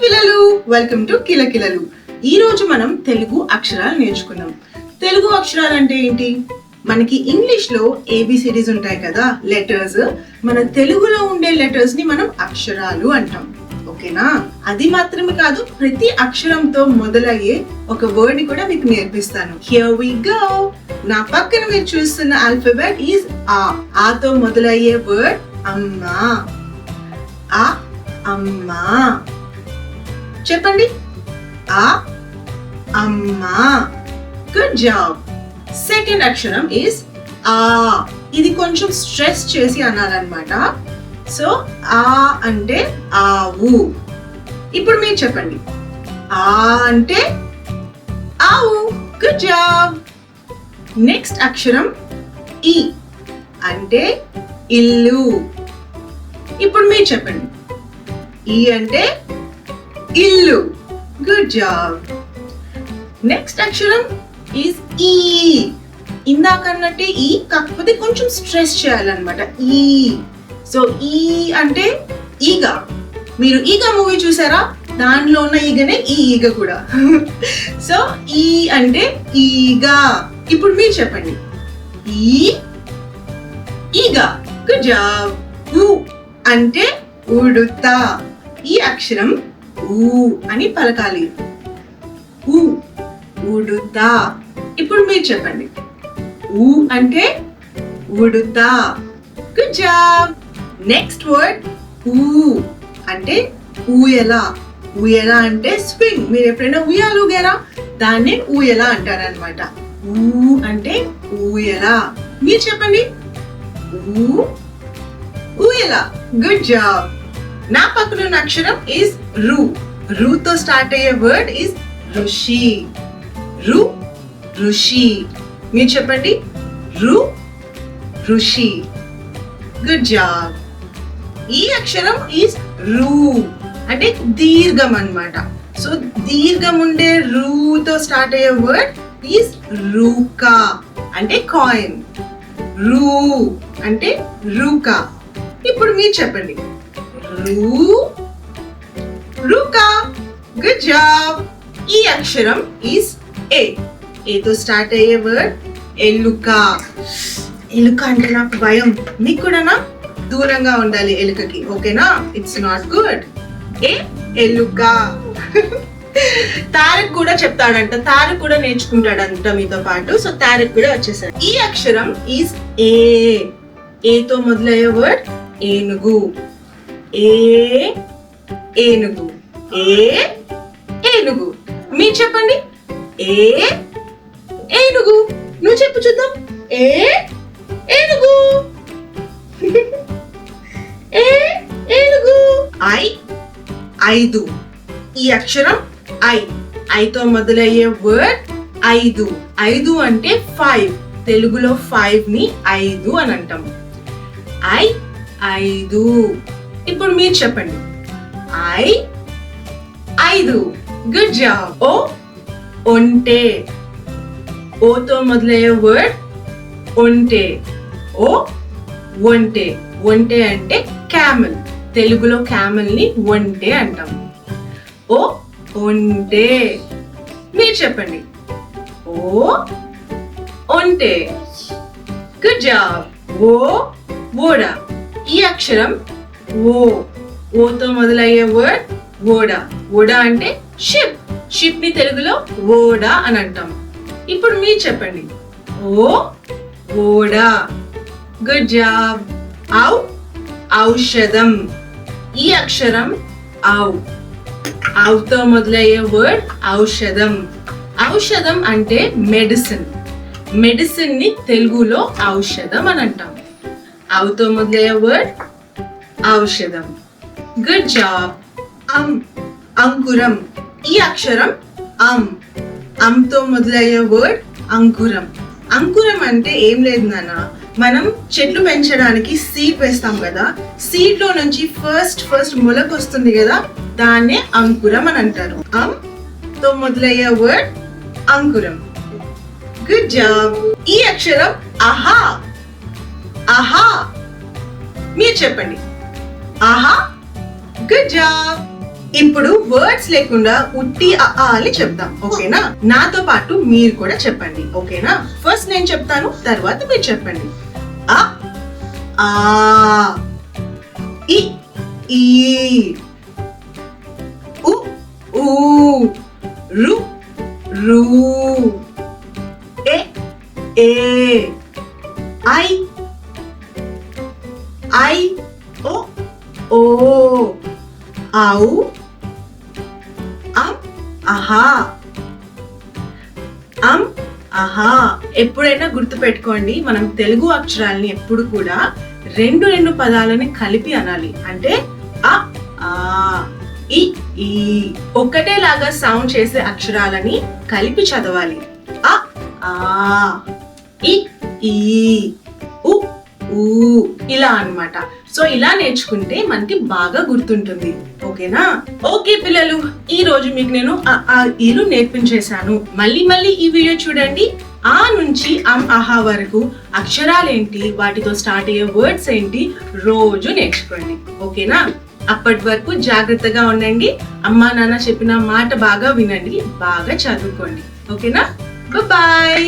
పిల్లలు, welcome to కిలకిలలు. ఈ రోజు మనం తెలుగు అక్షరాలు నేర్చుకున్నాం. తెలుగు అక్షరాలు అంటే ఏంటి? మనకి ఇంగ్లీష్ లో ఏబిసిడీస్ ఉంటాయి కదా, లెటర్స్. మన తెలుగులో ఉండే లెటర్స్ ని మనం అక్షరాలు అంటాం. ఓకేనా? అది మాత్రమే కాదు, ప్రతి అక్షరంతో మొదలయ్యే ఒక వర్డ్ ని కూడా మీకు నేర్పిస్తాను. Here we go. నా పక్కన మీరు చూస్తున్న ఆల్ఫాబెట్ ఈజ్ ఆ. ఆతో మొదలయ్యే వర్డ్ అమ్మా. ఆ అమ్మా. చెప్పండి. ఆ అమ్మా. Good job. సెకండ్ అక్షరం ఈస్ ఆ. ఇది కొంచెం స్ట్రెస్ చేసి అనాలన్నమాట. సో ఆ అంటే ఆవు. ఇప్పుడు మీరు చెప్పండి. ఆ అంటే ఆవు. Good job. నెక్స్ట్ అక్షరం ఈ అంటే ఇల్లు. ఇప్పుడు మీరు చెప్పండి. ఈ అంటే ఇల్లు. Good job. నెక్స్ట్ అక్షరం ఈజ్ ఈ. ఇందాకన్నట్టే ఈ, కాకపోతే కొంచెం స్ట్రెస్ చేయాలన్నమాట. ఈ. సో ఈ అంటే ఈగ. మీరు ఈగ మూవీ చూసారా? దానిలో ఉన్న ఈగనే ఈ ఈగ కూడా. సో ఈ అంటే ఈగ. ఇప్పుడు మీరు చెప్పండి. ఈ ఈగ. Good job. ఊ అంటే ఉడుత. ఈ అక్షరం ఊ అని పలకాలి. ఊ ఉడుత. ఇప్పుడు మీరు చెప్పండి. ఊ అంటే ఉడుత. Good job. నెక్స్ట్ వర్డ్ ఊ అంటే ఊయల. ఊయల అంటే స్వింగ్. మీరు ఎప్పుడైనా ఉయ్యాలు ఊగారా? దాన్నే ఊయల అంటారనమాట. ఊ అంటే ఊయల. మీరు చెప్పండి. ఊ ఊయల. Good job. నా పక్కన ఉన్న అక్షరం ఈజ్ రు. రుతో స్టార్ట్ అయ్యే వర్డ్ ఈజ్ ఋషి. రు ఋషి. మీరు చెప్పండి. రు ఋషి. Good job. ఈ అక్షరం ఈజ్ రు అంటే దీర్ఘం అన్నమాట. సో దీర్ఘం ఉండే రూతో స్టార్ట్ అయ్యే వర్డ్ ఈజ్ రూకా అంటే కాయిన్. రూ అంటే రూకా. ఇప్పుడు మీరు చెప్పండి. రూ రూకా. Good job. ఈ అక్షరం ఈజ్ ఏ. ఏతో స్టార్ట్ అయ్యే వర్డ్ ఎలుక. ఎలుక అంటే నాకు భయం. మీకు కూడానా? దూరంగా ఉండాలి ఎలుకకి. ఓకేనా? It's not good. ఏ ఎలుక. తారక్ కూడా చెప్తాడంట. తారక్ కూడా నేర్చుకుంటాడంట మీతో పాటు. సో తారక్ కూడా వచ్చేసాడు. ఈ అక్షరం ఈజ్ ఏ. ఏతో మొదలయ్యే వర్డ్ ఏనుగు. ఏ ఏనుగు. ఏ ఏనుగు. మీరు చెప్పండి. ఏ ఏనుగు. నువ్వు చెప్పు చూద్దాం. ఏ ఏనుగు. ఏ ఏనుగు. ఐ ఐదు. ఈ అక్షరం ఐ. ఐతో మొదలయ్యే వర్డ్ ఐదు. ఐదు అంటే 5. తెలుగులో 5 ని ఐదు అని అంటాం. ఐ ఐదు. ఇప్పుడు మీరు చెప్పండి. ఐ ఐదు. Good job. ఓ ఒంటె. ఓతో మొదలయ్యే వర్డ్ ఒంటె. ఓ ఒంటె. ఒంటె అంటే క్యామెల్. తెలుగులో క్యామెల్ ని ఒంటె అంటాం. ఓ ఒంటె. మీరు చెప్పండి. ఓ ఒంటె. Good job. ఓ ఓడ. ఈ అక్షరం ఓ. ఓతో మొదలయ్యే వర్డ్ ఓడ. ఓడ అంటే షిప్. షిప్ ని తెలుగులో ఓడ అని అంటాం. ఇప్పుడు మీరు చెప్పండి. ఓ ఓడ. Good job. ఔ ఔషధం. ఈ అక్షరం ఔ. ఔతో మొదలయ్యే వర్డ్ ఔషధం. ఔషధం అంటే మెడిసిన్. మెడిసిన్ ని తెలుగులో ఔషధం అని అంటాం. ఔతో మొదలయ్యే వర్డ్ ఔషధం. Good job. అంకురం. ఈ అక్షరం అం. అంతో మొదలయ్యే వర్డ్ అంకురం. అంకురం అంటే ఏం లేదు నాన్న, మనం చెట్లు పెంచడానికి సీడ్ వేస్తాం కదా, సీడ్ లో నుంచి ఫస్ట్ మొలకు వస్తుంది కదా, దాన్నే అంకురం అని అంటారు. తో మొదలయ్యే వర్డ్ అంకురం. Good job. ఈ అక్షరం ఆహా. ఆహా. మీరు చెప్పండి. ఆహా. Good job. ఇప్పుడు వర్డ్స్ లేకుండా ఉట్టి అని చెప్దాం, ఓకేనా? నాతో పాటు మీరు కూడా చెప్పండి, ఓకేనా? ఫస్ట్ నేను చెప్తాను, తర్వాత మీరు చెప్పండి. అ ఆ ఇ ఈ ఉ ఊ రు రు ఏ ఏ ఐ ఐ ఓ ఓ ఔ అహా అహా. ఎప్పుడైనా గుర్తు పెట్టుకోండి, మనం తెలుగు అక్షరాలని ఎప్పుడు కూడా రెండు పదాలని కలిపి అనాలి. అంటే అ ఆ ఇ ఈ ఒకటేలాగా సౌండ్ చేసే అక్షరాలని కలిపి చదవాలి. అ ఆ ఇ ఈ ఉ ఊ ఇలా అన్నమాట. సో ఇలా నేర్చుకుంటే మనకి బాగా గుర్తుంటుంది, ఓకేనా? ఓకే పిల్లలు, ఈ రోజు మీకు నేను ఈలు నేర్పించేశాను. మళ్ళీ ఈ వీడియో చూడండి. ఆ నుంచి అహా వరకు అక్షరాలేంటి, వాటితో స్టార్ట్ అయ్యే వర్డ్స్ ఏంటి రోజు నేర్చుకోండి, ఓకేనా? అప్పటి వరకు జాగ్రత్తగా ఉండండి. అమ్మా నాన్న చెప్పిన మాట బాగా వినండి, బాగా చదువుకోండి, ఓకేనా? బాయ్.